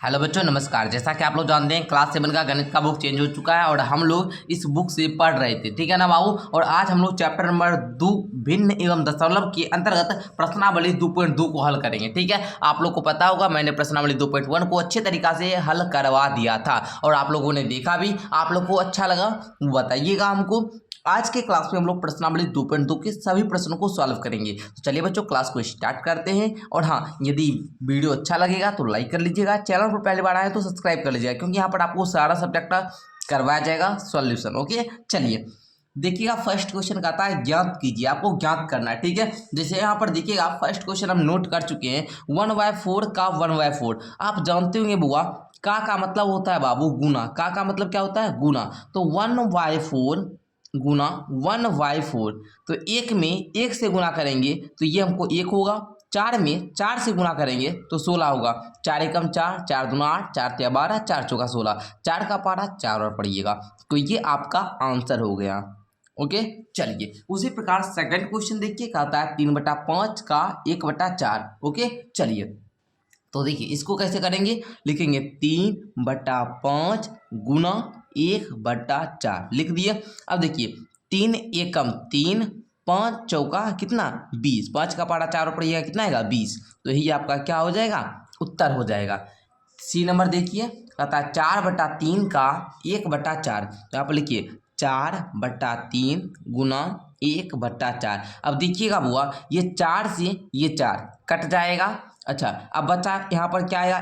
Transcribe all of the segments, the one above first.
Hello बच्चों, नमस्कार। जैसा कि आप लोग जानते हैं क्लास 7 का गणित का बुक चेंज हो चुका है और हम लोग इस बुक से पढ़ रहे थे, ठीक है ना बाबू। और आज हम लोग चैप्टर नंबर 2 भिन्न एवं दशमलव के अंतर्गत प्रश्नावली 2.2 को हल करेंगे, ठीक है। आप लोग को पता होगा मैंने प्रश्नावली 2.1 को अच्छे तरीका से हल करवा दिया था और आप लोगों ने देखा भी, आप लोग को अच्छा लगा बताइएगा हमको। आज के क्लास में हम लोग प्रश्नावली 2.2 के सभी प्रश्नों को सॉल्व करेंगे। तो चलिए बच्चों, क्लास को स्टार्ट करते हैं। और हाँ, यदि वीडियो अच्छा लगेगा तो लाइक कर लीजिएगा, चैनल पर पहली बार आए तो सब्सक्राइब कर लीजिएगा, क्योंकि यहाँ पर आपको सारा सब्जेक्ट करवाया जाएगा सॉल्यूशन। ओके, चलिए देखिएगा। फर्स्ट क्वेश्चन कहता है ज्ञात कीजिए, आपको ज्ञात करना है, ठीक है। जैसे यहाँ पर देखिएगा, फर्स्ट क्वेश्चन हम नोट कर चुके हैं। 1/4 का 1/4 आप जानते होंगे बुआ, का मतलब होता है बाबू गुना। का मतलब क्या होता है? गुना। तो 1/4 गुना 1/4, तो एक में एक से गुना करेंगे तो ये हमको एक होगा। चार में चार से गुना करेंगे तो 16 होगा। 4 एकम 4, 4 दूना 8, 4 तिया 12, 4 चौका 16, 4 का पारा 4 और पढ़िएगा। तो ये आपका आंसर हो गया। ओके, चलिए उसी प्रकार सेकंड क्वेश्चन देखिए, कहता है 3/5 का 1/4। ओके, चलिए तो देखिए इसको कैसे करेंगे, लिखेंगे 3/5 गुना 1/4 लिख दिए। अब देखिए 3 एकम 3, 5 चौका कितना 20, 5 का पारा 4 पड़ेगा कितना आएगा 20। तो यही आपका क्या हो जाएगा, उत्तर हो जाएगा। सी नंबर देखिए, कहता है 4/3 का 1/4। तो आप लिखिए 4/3 गुना 1/4। अब देखिएगा बुआ, ये 4 से ये 4 कट जाएगा। अच्छा, अब बचा यहाँ पर क्या आएगा,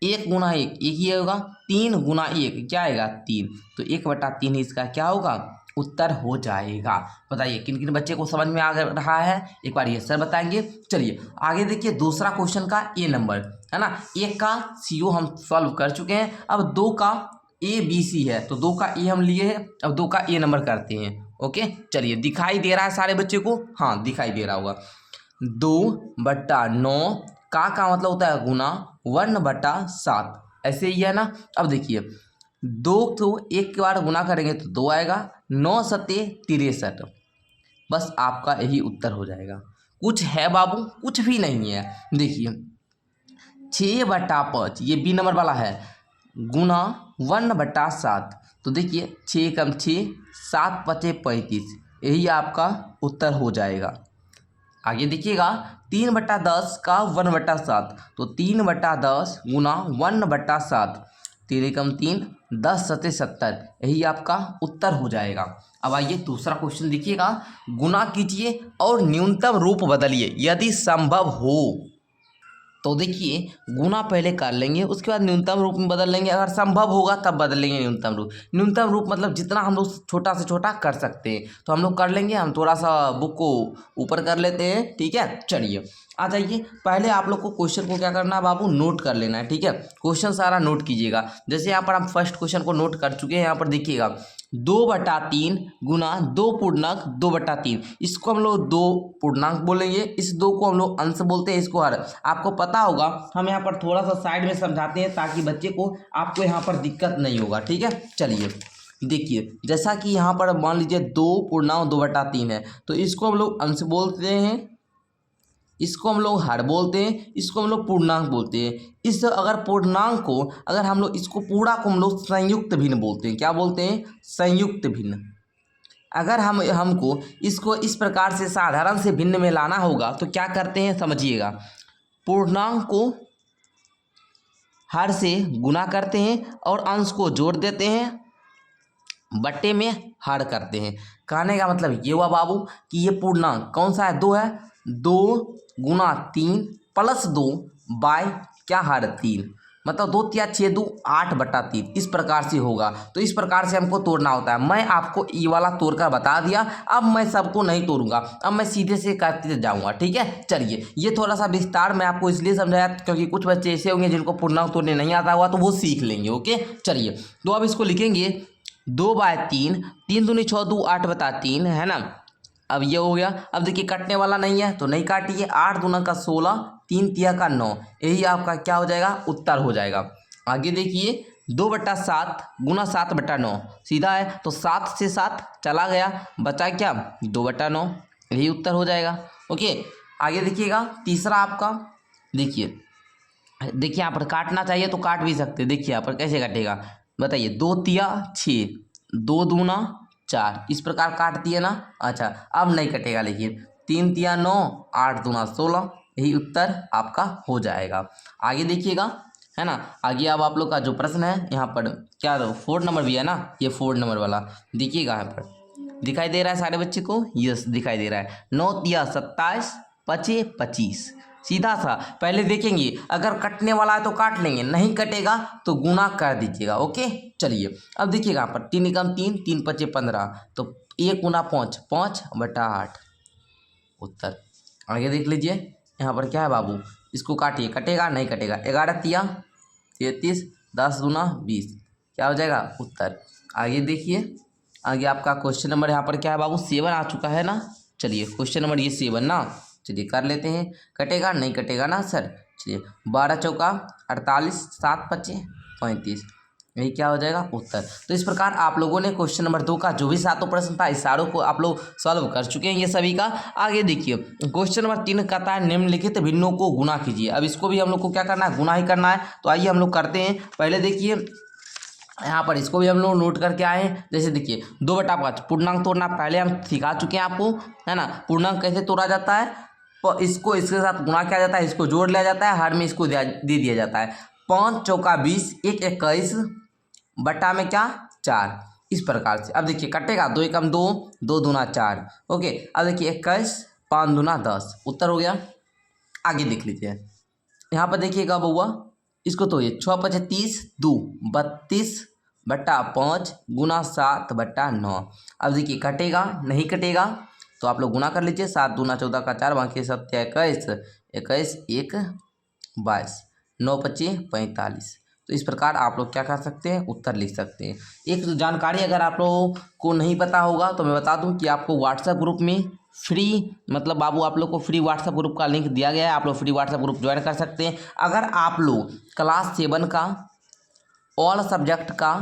एक गुना एक ही होगा। 3 गुना 1 क्या आएगा 3। तो 1/3 इसका क्या होगा, उत्तर हो जाएगा। बताइए किन किन बच्चे को समझ में आ रहा है, एक बार ये सर बताएंगे। चलिए आगे देखिए, दूसरा क्वेश्चन का ए नंबर है ना। एक का सीओ हम सॉल्व कर चुके हैं। अब 2 का ए बी सी है, तो 2 का ए हम लिए हैं, अब 2 का ए नंबर करते हैं। ओके, चलिए दिखाई दे रहा है सारे बच्चे को? हाँ, दिखाई दे रहा होगा। 2/9 का मतलब होता है गुना 1/7, ऐसे ही है ना। अब देखिए 2 तो एक बार गुना करेंगे तो 2 आएगा। 9 सते 63, बस आपका यही उत्तर हो जाएगा। कुछ है बाबू? कुछ भी नहीं है। देखिए 6/5 ये बी नंबर वाला है, गुना 1/7। तो देखिए 6 कम 6, 7 पचे 35, यही आपका उत्तर हो जाएगा। आगे देखिएगा 3/10 का 1/7, तो 3/10 गुना 1/7, 3 कम 3, 10 सते 70, यही आपका उत्तर हो जाएगा। अब आइए दूसरा क्वेश्चन देखिएगा, गुना कीजिए और न्यूनतम रूप बदलिए यदि संभव हो। तो देखिए गुना पहले कर लेंगे, उसके बाद न्यूनतम रूप में बदल लेंगे, अगर संभव होगा तब बदलेंगे न्यूनतम रूप। न्यूनतम रूप मतलब जितना हम लोग छोटा से छोटा कर सकते हैं, तो हम लोग कर लेंगे। हम थोड़ा सा बुक को ऊपर कर लेते हैं, ठीक है। चलिए आ जाइए, पहले आप लोग को क्वेश्चन को क्या करना है बाबू, नोट कर लेना है, ठीक है। क्वेश्चन सारा नोट कीजिएगा। जैसे यहाँ पर हम फर्स्ट क्वेश्चन को नोट कर चुके हैं, यहाँ पर देखिएगा 2/3 गुना 2 पूर्णांक 2/3, इसको हम लोग 2 पूर्णांक बोलेंगे, इस 2 को हम लोग अंश बोलते हैं, इसको हर। आपको पता होगा हम यहाँ पर थोड़ा सा साइड में समझाते हैं ताकि बच्चे को आपको यहाँ पर दिक्कत नहीं होगा, ठीक है। चलिए देखिए, जैसा कि यहाँ पर मान लीजिए 2 पूर्णांक 2/3 है, तो इसको हम लोग अंश बोलते हैं, इसको हम लोग हर बोलते हैं, इसको हम लोग पूर्णांक बोलते हैं। इस अगर पूर्णांक को, अगर हम लोग इसको पूरा को हम लोग संयुक्त भिन्न बोलते हैं। क्या बोलते हैं? संयुक्त भिन्न। अगर हमको इसको इस प्रकार से साधारण से भिन्न में लाना होगा तो क्या करते हैं समझिएगा। पूर्णांक को हर से गुना करते हैं और अंश को जोड़ देते हैं, बट्टे में हर करते हैं। कहने का मतलब ये हुआ बाबू कि ये पूर्णांक कौन सा है, 2 है। 2 गुना 3 प्लस 2 बाय क्या हर 3, मतलब 2 तिया 6 2 8/3, इस प्रकार से होगा। तो इस प्रकार से हमको तोड़ना होता है। मैं आपको ये वाला तोड़कर बता दिया, अब मैं सबको नहीं तोड़ूंगा, अब मैं सीधे से करते जाऊंगा, ठीक है। चलिए ये थोड़ा सा विस्तार मैं आपको इसलिए समझाया क्योंकि कुछ बच्चे ऐसे होंगे जिनको पूर्णांक तोड़ने नहीं आता हुआ, तो वो सीख लेंगे। ओके, चलिए तो अब इसको लिखेंगे 2/3, 3 दूनी 6 2 8/3 है ना। अब ये हो गया। अब देखिए कटने वाला नहीं है तो नहीं काटिए। 8 दूना का 16, 3 तिया का 9, यही आपका क्या हो जाएगा, उत्तर हो जाएगा। आगे देखिए 2/7 गुना 7/9 सीधा है, तो 7 से 7 चला गया, बचा क्या 2/9, यही उत्तर हो जाएगा। ओके, आगे देखिएगा तीसरा आपका, देखिए देखिए यहाँ पर काटना चाहिए तो काट भी सकते हैं। देखिए यहाँ पर कैसे कटेगा बताइए, 2 तिया 6, 2 दूना 4, इस प्रकार काट दिए ना। अच्छा अब नहीं कटेगा, लेकिन 3 तिया 9, 8 दूना 16, यही उत्तर आपका हो जाएगा। आगे देखिएगा, है ना। आगे अब आप लोग का जो प्रश्न है यहाँ पर क्या 4 नंबर भी है ना, ये 4 नंबर वाला देखिएगा। यहाँ पर दिखाई दे रहा है सारे बच्चे को, यस दिखाई दे रहा है। 9 तिया 27, 5 25, सीधा सा पहले देखेंगे, अगर कटने वाला है तो काट लेंगे, नहीं कटेगा तो गुना कर दीजिएगा। ओके चलिए अब देखिएगा यहाँ पर 3 एकम 3, 3 पचे 15, तो 1 गुना 5, 5/8 उत्तर। आगे देख लीजिए यहाँ पर क्या है बाबू, इसको काटिए, कटेगा नहीं कटेगा। 11 तिया 33, 10 दूना 20, क्या हो जाएगा उत्तर। आगे देखिए, आगे आपका क्वेश्चन नंबर यहाँ पर क्या है बाबू, 7 आ चुका है ना। चलिए क्वेश्चन नंबर ये 7 ना, चलिए कर लेते हैं। कटेगा नहीं कटेगा ना सर, चलिए 12 चौका 48, 7 पचे 35, यही क्या हो जाएगा उत्तर। तो इस प्रकार आप लोगों ने क्वेश्चन नंबर 2 का जो भी 7 प्रश्न था, इस सारों को आप लोग सॉल्व कर चुके हैं ये सभी का। आगे देखिए क्वेश्चन नंबर 3 कहता है निम्नलिखित भिन्नों को गुना कीजिए। अब इसको भी हम लोग को क्या करना है, गुना ही करना है। तो आइए हम लोग करते हैं। पहले देखिए यहाँ पर इसको भी हम लोग नोट करके आए हैं। जैसे देखिए 2/5 पूर्णांक तोड़ना पहले हम सिखा चुके हैं आपको, है ना। पूर्णांक कैसे तोड़ा जाता है, तो इसको इसके साथ गुणा किया जाता है, इसको जोड़ लिया जाता है, हर में इसको दे दिया जाता है। 5 चौका 20, 1 21 बटा में क्या 4, इस प्रकार से। अब देखिए कटेगा, 2 एकम 2, 2 दूना 4। ओके अब देखिए 21, 5 दूना 10, उत्तर हो गया। आगे देख लीजिए यहाँ पर देखिएगा बउआ, इसको तो ये 6 पचे 30, 2 32/5 गुना 7/9। अब देखिए कटेगा नहीं कटेगा तो आप लोग गुना कर लीजिए। 7 दूना 14 का 4, बाकी 7 21, 21 1 22, 9 पचे 45। तो इस प्रकार आप लोग क्या कर सकते हैं, उत्तर लिख सकते हैं। एक जानकारी अगर आप लोगों को नहीं पता होगा तो मैं बता दूं कि आपको व्हाट्सएप ग्रुप में फ्री, मतलब बाबू आप लोग को फ्री व्हाट्सएप ग्रुप का लिंक दिया गया है, आप लोग फ्री व्हाट्सएप ग्रुप ज्वाइन कर सकते हैं। अगर आप लोग क्लास 7 का ऑल सब्जेक्ट का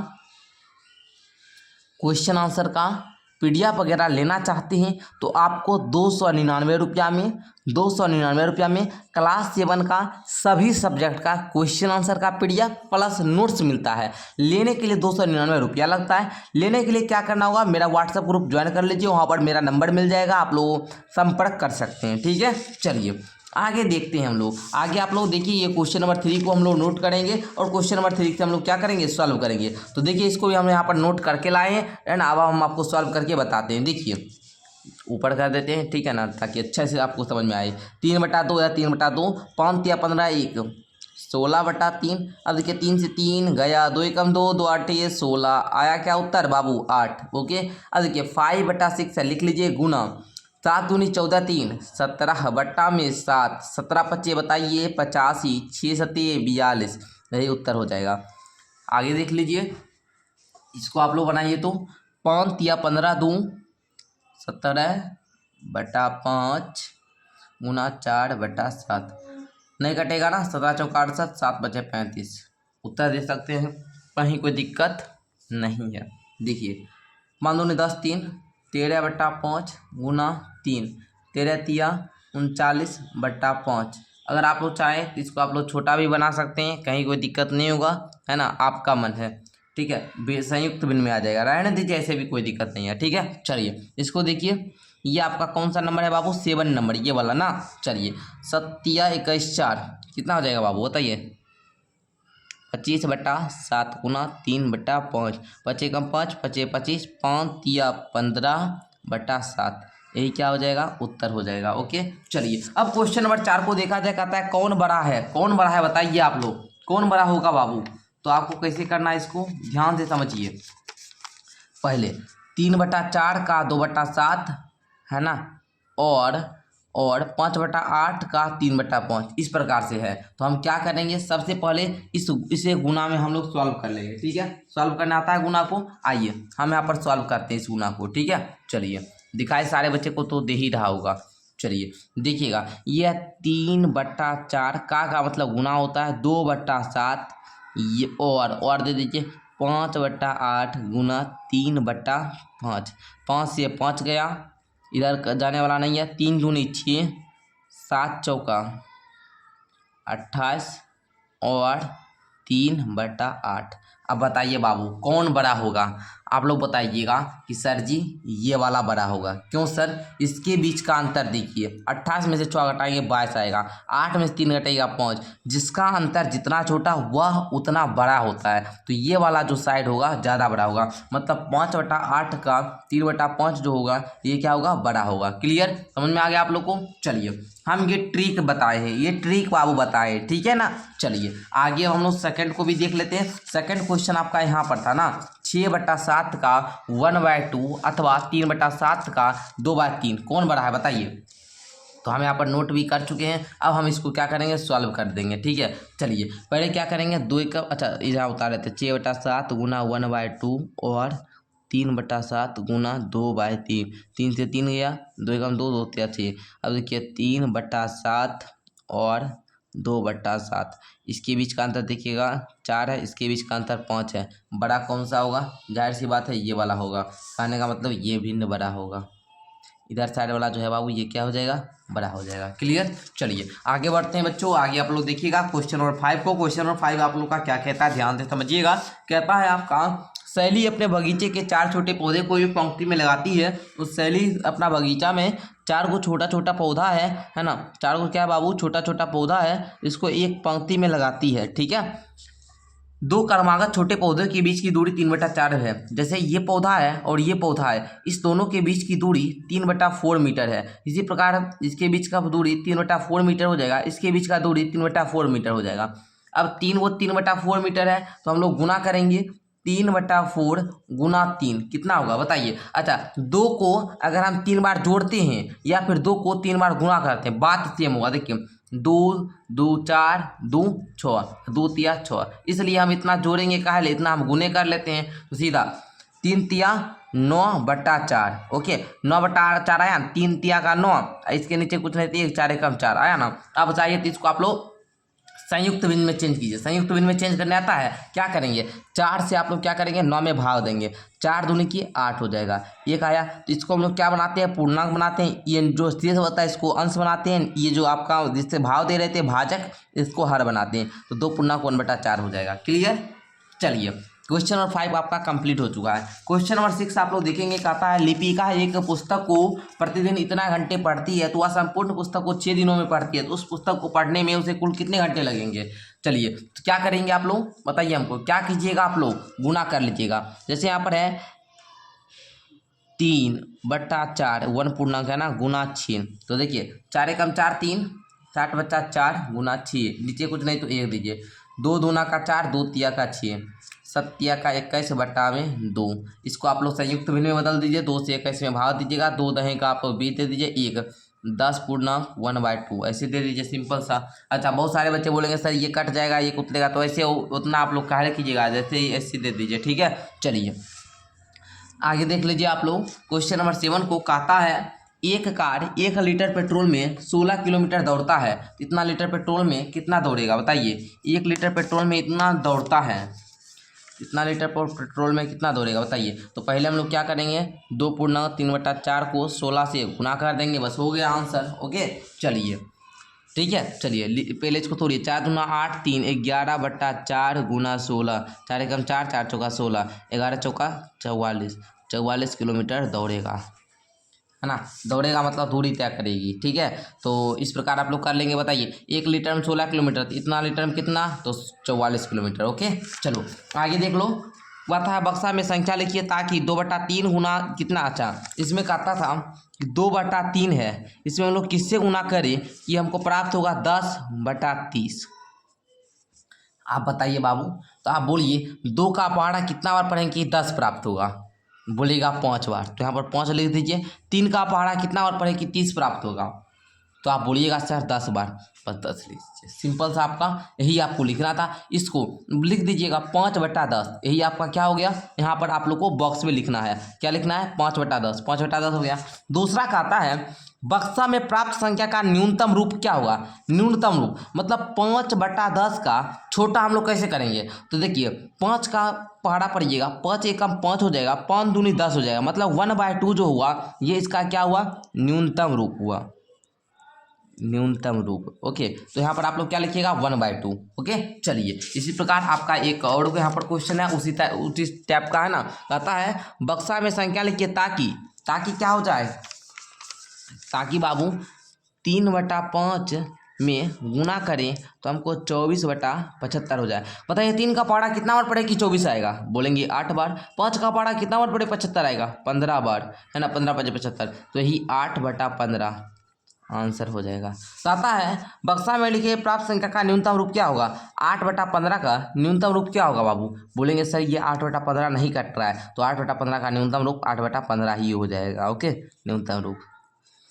क्वेश्चन आंसर का PDF वगैरह लेना चाहते हैं तो आपको 299 रुपया में, 299 रुपया में क्लास 7 का सभी सब्जेक्ट का क्वेश्चन आंसर का PDF प्लस नोट्स मिलता है। लेने के लिए 299 रुपया लगता है। लेने के लिए क्या करना होगा, मेरा व्हाट्सएप ग्रुप ज्वाइन कर लीजिए, वहाँ पर मेरा नंबर मिल जाएगा, आप लोग संपर्क कर सकते हैं। ठीक है चलिए आगे देखते हैं हम लोग। आगे आप लोग देखिए ये क्वेश्चन नंबर 3 को हम लोग नोट करेंगे और क्वेश्चन नंबर 3 से हम लोग क्या करेंगे, सॉल्व करेंगे। तो देखिए इसको भी हम यहाँ पर नोट करके लाए हैं एंड अब हम आपको सॉल्व करके बताते हैं। देखिए ऊपर कर देते हैं, ठीक है ना, ताकि अच्छे से आपको समझ में आए। 3/2 या 3/2, 5 या 15 1, 16/3। अब देखिए 3 से 3 गया, 2 एकम 2, 2 8 16, आया क्या उत्तर बाबू 8। ओके अब देखिए 5/6 है, लिख लीजिए गुना 7 दूनी 14 3, 17 बट्टा में 7, 17 पच्चे बताइए 85, 6 सत्ते 42, यही उत्तर हो जाएगा। आगे देख लीजिए इसको आप लोग बनाइए तो 5 या 15 दूँ 17/5 गुना 4/7, नहीं कटेगा ना। 17 चौका 68, 7 बचे 35, उत्तर दे सकते हैं, कहीं कोई दिक्कत नहीं है। देखिए मान लो 10 3, 13/5 गुना 3, 13 तिया 39/5। अगर आप लोग चाहें तो इसको आप लोग छोटा भी बना सकते हैं, कहीं कोई दिक्कत नहीं होगा, है ना, आपका मन है। ठीक है संयुक्त भिन्न में आ जाएगा, रहने दीजिए, ऐसे भी कोई दिक्कत नहीं है। ठीक है चलिए इसको देखिए, ये आपका कौन सा नंबर है बाबू, 7 नंबर, ये वाला ना। चलिए 7 21 4 कितना हो जाएगा बाबू बताइए, 25/7 गुना 3/5, 5 एकम 5, 5 25, 5 या 15/7, यही क्या हो जाएगा उत्तर हो जाएगा। ओके चलिए अब क्वेश्चन नंबर 4 को देखा जाए, कहता है कौन बड़ा है, कौन बड़ा है बताइए आप लोग, कौन बड़ा होगा बाबू। तो आपको कैसे करना है, इसको ध्यान से समझिए। पहले 3/4 का 2/7 है ना, और 5/8 का 3/5, इस प्रकार से है। तो हम क्या करेंगे, सबसे पहले इसे गुना में हम लोग सॉल्व कर लेंगे। ठीक है सॉल्व करना आता है गुना को, आइए हम यहाँ पर सॉल्व करते हैं इस गुना को। ठीक है चलिए दिखाए सारे बच्चे को तो दे ही रहा होगा। चलिए देखिएगा यह 3/4 का मतलब गुना होता है 2/7, ये और दे दीजिए 5/8 गुना 3/5, 5 से 5 गया, इधर जाने वाला नहीं है, 3 दूनी 6, 7 चौका 28, और 3/8। अब बताइए बाबू कौन बड़ा होगा। आप लोग बताइएगा कि सर जी ये वाला बड़ा होगा। क्यों सर? इसके बीच का अंतर देखिए, 28 में से 6 घटाएंगे 22 आएगा, 8 में से 3 घटाएगा 5। जिसका अंतर जितना छोटा वह उतना बड़ा होता है। तो ये वाला जो साइड होगा ज़्यादा बड़ा होगा, मतलब 5/8 का 3/5 जो होगा ये क्या होगा? बड़ा होगा। क्लियर? समझ में आ गया आप लोग को? चलिए हम ये ट्रिक बताए हैं, ये ट्रिक बाबू बताए, ठीक है ना। चलिए आगे हम लोग सेकंड को भी देख लेते हैं। सेकंड क्वेश्चन आपका यहाँ पर था ना, 6/7 का 1/2 अथवा 3/7 का 2/3 कौन बड़ा है बताइए। तो हम यहाँ पर नोट भी कर चुके हैं। अब हम इसको क्या करेंगे? सॉल्व कर देंगे, ठीक है। चलिए पहले क्या करेंगे, 2 का अच्छा यहाँ उतार लेते हैं, 6/7 गुना 1/2 और 3/7 गुना 2/3। 3 से 3 गया, 2 एकम 2, 2 तिया 6। अब देखिए 3/7 और 2/7, इसके बीच का अंतर देखिएगा 4 है, इसके बीच का अंतर 5 है। बड़ा कौन सा होगा? जाहिर सी बात है ये वाला होगा। कहने का मतलब ये भिन्न बड़ा होगा। इधर साइड वाला जो है बाबू ये क्या हो जाएगा? बड़ा हो जाएगा। क्लियर? चलिए आगे बढ़ते हैं बच्चों। आगे आप लोग देखिएगा क्वेश्चन नंबर 5 को। क्वेश्चन नंबर 5 आप लोग का क्या कहता है, ध्यान से समझिएगा। कहता है आपका, शैली अपने बगीचे के 4 छोटे पौधे को एक पंक्ति में लगाती है। तो शैली अपना बगीचा में 4 को छोटा छोटा पौधा है ना, 4 को क्या है बाबू? छोटा छोटा पौधा है, इसको एक पंक्ति में लगाती है, ठीक है। 2 क्रमागत छोटे पौधों के बीच की दूरी 3/4 है। जैसे ये पौधा है और ये पौधा है, इस दोनों के बीच की दूरी 3/4 मीटर है। इसी प्रकार इसके बीच का दूरी 3/4 मीटर हो जाएगा, इसके बीच का दूरी 3/4 मीटर हो जाएगा। अब 3/4 मीटर है तो हम लोग गुना करेंगे, 3/4 गुना 3 कितना होगा बताइए। अच्छा 2 को अगर हम 3 बार जोड़ते हैं या फिर 2 को 3 बार गुना करते हैं, बात सेम होगा। देखिए 2 2 4 2 6, 2 तिया 6, इसलिए हम इतना जोड़ेंगे काहे? इतना हम गुने कर लेते हैं। तो सीधा 3 तिया 9/4, ओके 9/4 आया, 3 तिया का 9, इसके नीचे कुछ नहीं, 1 4 एकम 4 आया ना। अब चाहिए तो इसको आप लोग संयुक्त भिन्न में चेंज कीजिए। संयुक्त भिन्न में चेंज करने आता है, क्या करेंगे? 4 से आप लोग क्या करेंगे? 9 में भाग देंगे, 4 दूनी की 8 हो जाएगा। एक आया तो इसको हम लोग क्या बनाते हैं? पूर्णांक बनाते हैं। ये जो शेष होता है इसको अंश बनाते हैं। ये जो आपका जिससे भाव दे रहे थे भाजक, इसको हर बनाते हैं। तो 2 पूर्णांक 1/4 हो जाएगा। क्लियर? चलिए क्वेश्चन नंबर 5 आपका कंप्लीट हो चुका है। क्वेश्चन नंबर 6 आप लोग देखेंगे, कहता है लिपिका एक पुस्तक को प्रतिदिन इतना घंटे पढ़ती है तो वह संपूर्ण पुस्तक को 6 दिनों में पढ़ती है। तो उस पुस्तक को पढ़ने में उसे कुल कितने घंटे लगेंगे? चलिए तो क्या करेंगे आप लोग बताइए हमको। क्या कीजिएगा आप लोग? गुना कर लीजिएगा। जैसे यहाँ पर है 3/4, 1 पूर्णांक है ना, गुना 6। तो देखिए 4 एकम 4 3, 60/4 गुना 6, नीचे कुछ नहीं तो 1 दीजिए। 2 दूना का 4, 2 तिया का 6, 7 तिया का 21/2। इसको आप लोग संयुक्त भिन्न में बदल दीजिए, 2 से 21 में भाग दीजिएगा, 2 दहें का आप 20 दे दीजिए, 1 10 पूर्णांक 1/2 ऐसे दे दीजिए, सिंपल सा। अच्छा बहुत सारे बच्चे बोलेंगे सर ये कट जाएगा ये उतरेगा, तो ऐसे उतना आप लोग काहे कीजिएगा, जैसे ही ऐसे दे दीजिए, ठीक है। चलिए आगे देख लीजिए आप लोग। क्वेश्चन नंबर 7 को कहता है एक कार 1 लीटर पेट्रोल में 16 किलोमीटर दौड़ता है। इतना लीटर पेट्रोल में कितना दौड़ेगा बताइए। 1 लीटर पेट्रोल में इतना दौड़ता है, इतना लीटर पेट्रोल में कितना दौड़ेगा बताइए। तो पहले हम लोग क्या करेंगे, 2 पूर्णांक 3/4 को 16 से गुना कर देंगे, बस हो गया आंसर। ओके चलिए ठीक है। चलिए पहले इसको तोड़िए, 4 दूना 8 3 11/4 गुना 16, 4 एकम 4 4 चौका 16, 11 चौका 44, 44 किलोमीटर दौड़ेगा, है ना। दौड़ेगा मतलब दूरी तय करेगी, ठीक है। तो इस प्रकार आप लोग कर लेंगे। बताइए 1 लीटर में 16 किलोमीटर, तो इतना लीटर में कितना, तो 44 किलोमीटर। ओके चलो आगे देख लो। कहता है बक्सा में संख्या लिखिए ताकि 2/3 गुना कितना। अच्छा इसमें कहता था कि 2/3 है, इसमें हम लोग किससे गुना करें कि हमको प्राप्त होगा 10/30। आप बताइए बाबू, तो आप बोलिए 2 का पहाड़ा कितना बार पढ़ेंगे कि 10 प्राप्त होगा? बोलेगा 5 बार, तो यहाँ पर 5 लिख दीजिए। 3 का पहाड़ा कितना बार पढ़े कि 30 प्राप्त होगा? तो आप बोलिएगा सर 10 बार, बस 10 लिख दीजिए। सिंपल सा आपका यही आपको लिखना था, इसको लिख दीजिएगा 5/10। यही आपका क्या हो गया, यहाँ पर आप लोग को बॉक्स में लिखना है। क्या लिखना है? 5/10, 5/10 हो गया। दूसरा कहता है बक्सा में प्राप्त संख्या का न्यूनतम रूप क्या होगा। न्यूनतम रूप मतलब 5/10 का छोटा हम लोग कैसे करेंगे। तो देखिए 5 का पहाड़ा पड़िएगा, 5 एकम 5 हो जाएगा, 5 दूनी 10 हो जाएगा, मतलब 1/2 जो हुआ ये इसका क्या हुआ, न्यूनतम रूप हुआ। न्यूनतम रूप। ओके, तो यहाँ पर आप लोग क्या लिखिएगा 1/2। ओके, चलिए इसी प्रकार आपका एक और यहाँ पर क्वेश्चन है उसी टाइप का है ना। कहता है बक्सा में संख्या लिखिए ताकि क्या हो जाए, ताकि बाबू 3/5 में गुना करें तो हमको 24/75 हो जाए। बताइए 3 का पहाड़ा कितना बार पड़े कि 24 आएगा, बोलेंगे 8 बार। 5 का पहाड़ा कितना बार पड़े 75 आएगा, 15 बार, है ना, 15 5 75, तो यही 8/15 आंसर हो जाएगा। कहता है बक्सा में लिखे प्राप्त संख्या का न्यूनतम रूप क्या होगा। 8/15 का न्यूनतम रूप क्या होगा बाबू, बोलेंगे सर ये 8/15 नहीं कट रहा है, तो 8/15 का न्यूनतम रूप 8/15 ही हो जाएगा। ओके, न्यूनतम रूप।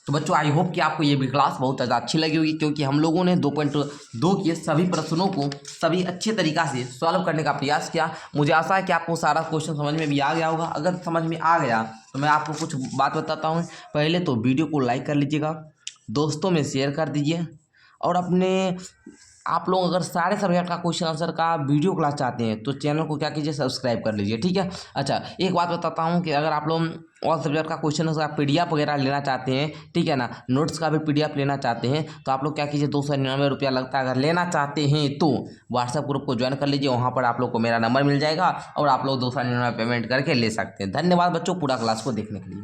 तो बच्चों आई होप कि आपको ये भी क्लास बहुत ज़्यादा अच्छी लगी होगी, क्योंकि हम लोगों ने 2.2 के सभी प्रश्नों को सभी अच्छे तरीक़ा से सॉल्व करने का प्रयास किया। मुझे आशा है कि आपको सारा क्वेश्चन समझ में भी आ गया होगा। अगर समझ में आ गया तो मैं आपको कुछ बात बताता हूँ। पहले तो वीडियो को लाइक कर लीजिएगा, दोस्तों में शेयर कर दीजिए, और अपने आप लोग अगर सारे सब्जेक्ट का क्वेश्चन आंसर का वीडियो क्लास चाहते हैं तो चैनल को क्या कीजिए, सब्सक्राइब कर लीजिए, ठीक है। अच्छा, एक बात बताता हूँ कि अगर आप लोग ऑल सब्जेक्ट का क्वेश्चन आंसर PDF वगैरह लेना चाहते हैं, ठीक है ना, नोट्स का भी PDF लेना चाहते हैं, तो आप लोग क्या कीजिए, 299 रुपया लगता है। अगर लेना चाहते हैं तो व्हाट्सएप ग्रुप को ज्वाइन कर लीजिए, वहाँ पर आप लोग को मेरा नंबर मिल जाएगा और आप लोग 299 पेमेंट करके ले सकते हैं। धन्यवाद बच्चों पूरा क्लास को देखने के लिए।